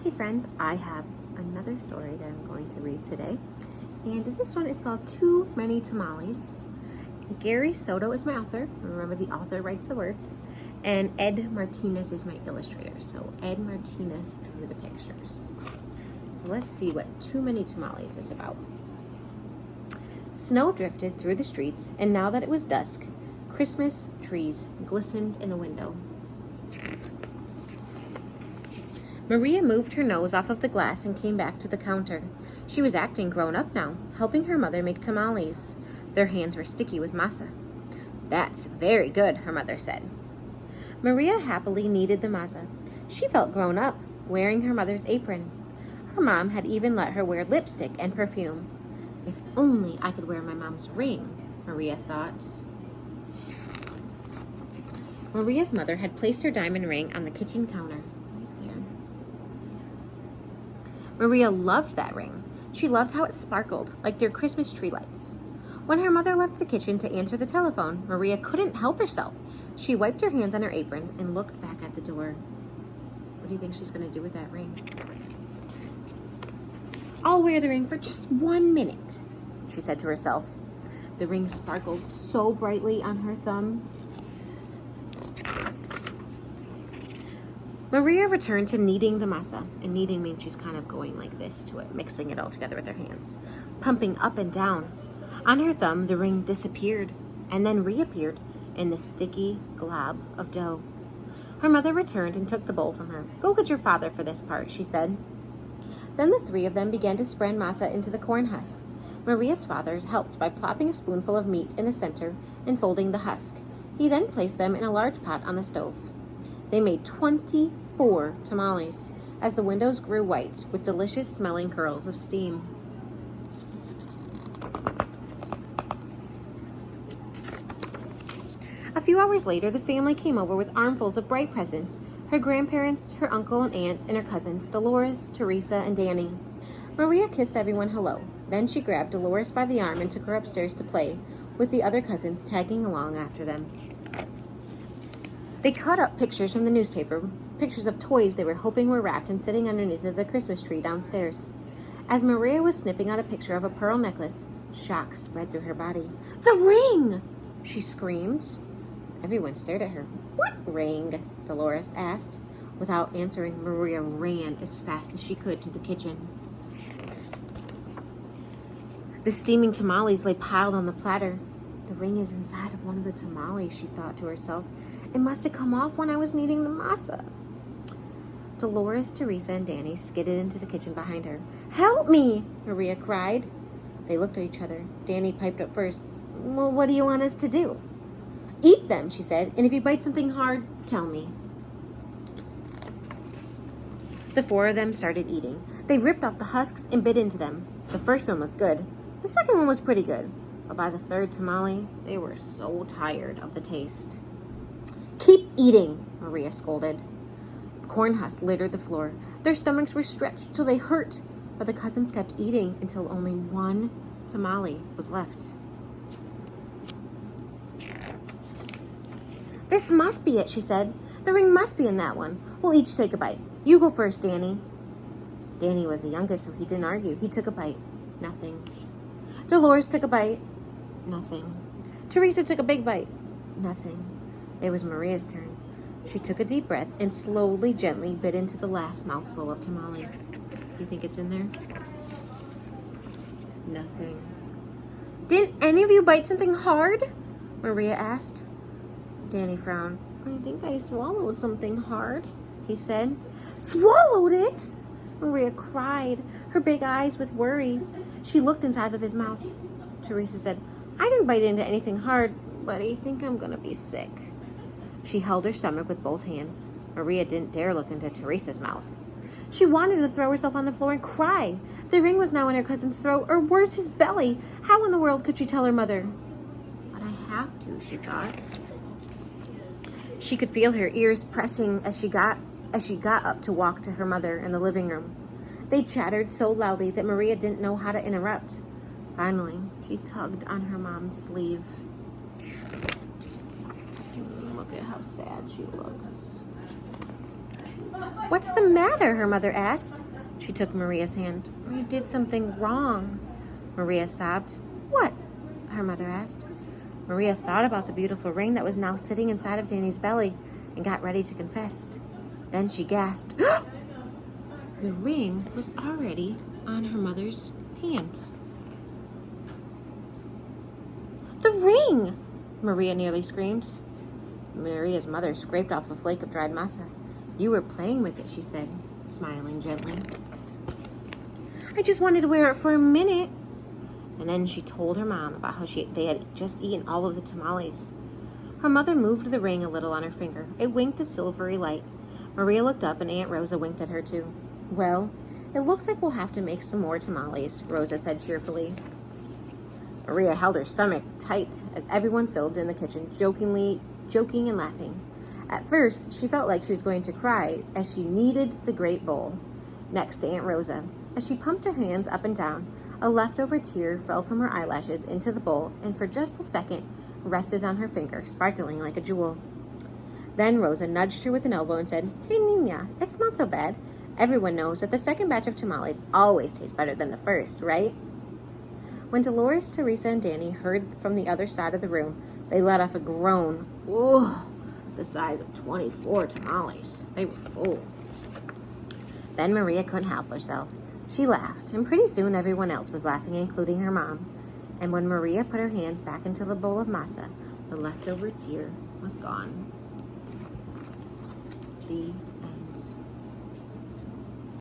Hey friends, I have another story that I'm going to read today. And this one is called Too Many Tamales. Gary Soto is my author. Remember, the author writes the words. And Ed Martinez is my illustrator. So Ed Martinez drew the pictures. So let's see what Too Many Tamales is about. Snow drifted through the streets, and now that it was dusk, Christmas trees glistened in the window. Maria moved her nose off of the glass and came back to the counter. She was acting grown up now, helping her mother make tamales. Their hands were sticky with masa. "That's very good," her mother said. Maria happily kneaded the masa. She felt grown up, wearing her mother's apron. Her mom had even let her wear lipstick and perfume. If only I could wear my mom's ring, Maria thought. Maria's mother had placed her diamond ring on the kitchen counter. Maria loved that ring. She loved how it sparkled, like their Christmas tree lights. When her mother left the kitchen to answer the telephone, Maria couldn't help herself. She wiped her hands on her apron and looked back at the door. What do you think she's going to do with that ring? "I'll wear the ring for just 1 minute," she said to herself. The ring sparkled so brightly on her thumb. Maria returned to kneading the masa, and kneading means she's kind of going like this to it, mixing it all together with her hands, pumping up and down. On her thumb, the ring disappeared and then reappeared in the sticky glob of dough. Her mother returned and took the bowl from her. "Go get your father for this part," she said. Then the three of them began to spread masa into the corn husks. Maria's father helped by plopping a spoonful of meat in the center and folding the husk. He then placed them in a large pot on the stove. They made 24 tamales as the windows grew white with delicious smelling curls of steam. A few hours later, the family came over with armfuls of bright presents. Her grandparents, her uncle and aunt, and her cousins, Dolores, Teresa, and Danny. Maria kissed everyone hello. Then she grabbed Dolores by the arm and took her upstairs to play, with the other cousins tagging along after them. They cut up pictures from the newspaper, pictures of toys they were hoping were wrapped and sitting underneath of the Christmas tree downstairs. As Maria was snipping out a picture of a pearl necklace, shock spread through her body. "The ring!" she screamed. Everyone stared at her. "What ring?" Dolores asked. Without answering, Maria ran as fast as she could to the kitchen. The steaming tamales lay piled on the platter. "The ring is inside of one of the tamales," she thought to herself. "It must have come off when I was kneading the masa." Dolores, Teresa, and Danny skidded into the kitchen behind her. "Help me!" Maria cried. They looked at each other. Danny piped up first. "Well, what do you want us to do?" "Eat them," she said, "and if you bite something hard, tell me." The four of them started eating. They ripped off the husks and bit into them. The first one was good. The second one was pretty good. But by the third tamale, they were so tired of the taste. "Keep eating," Maria scolded. Corn husks littered the floor. Their stomachs were stretched till they hurt, but the cousins kept eating until only one tamale was left. "This must be it," she said. "The ring must be in that one. We'll each take a bite. You go first, Danny." Danny was the youngest, so he didn't argue. He took a bite. Nothing. Dolores took a bite. Nothing. Teresa took a big bite. Nothing. It was Maria's turn. She took a deep breath and slowly, gently bit into the last mouthful of tamale. Do you think it's in there? Nothing. "Didn't any of you bite something hard?" Maria asked. Danny frowned. "I think I swallowed something hard," he said. "Swallowed it?" Maria cried, her big eyes with worry. She looked inside of his mouth. Teresa said, "I didn't bite into anything hard, but I think I'm gonna be sick." She held her stomach with both hands. Maria didn't dare look into Teresa's mouth. She wanted to throw herself on the floor and cry. The ring was now in her cousin's throat, or worse, his belly. How in the world could she tell her mother? "But I have to," she thought. She could feel her ears pressing as she got up to walk to her mother in the living room. They chattered so loudly that Maria didn't know how to interrupt. Finally, she tugged on her mom's sleeve. Look at how sad she looks. What's the matter? Her mother asked. She took Maria's hand. I did something wrong, Maria sobbed. What? Her mother asked. Maria thought about the beautiful ring that was now sitting inside of Danny's belly and got ready to confess. Then she gasped. The ring was already on her mother's hands. The ring! Maria nearly screamed. Maria's mother scraped off a flake of dried masa. You were playing with it, she said, smiling gently. I just wanted to wear it for a minute. And then she told her mom about how they had just eaten all of the tamales. Her mother moved the ring a little on her finger. It winked a silvery light. Maria looked up and Aunt Rosa winked at her too. Well, it looks like we'll have to make some more tamales, Rosa said cheerfully. Maria held her stomach tight as everyone filled in the kitchen, joking and laughing. At first, she felt like she was going to cry as she kneaded the great bowl next to Aunt Rosa. As she pumped her hands up and down, a leftover tear fell from her eyelashes into the bowl and for just a second rested on her finger, sparkling like a jewel. Then Rosa nudged her with an elbow and said, Hey, Nina, it's not so bad. Everyone knows that the second batch of tamales always tastes better than the first, right? When Dolores, Teresa, and Danny heard from the other side of the room, they let off a groan. Ooh, the size of 24 tamales. They were full. Then Maria couldn't help herself. She laughed, and pretty soon everyone else was laughing, including her mom. And when Maria put her hands back into the bowl of masa, the leftover tear was gone. The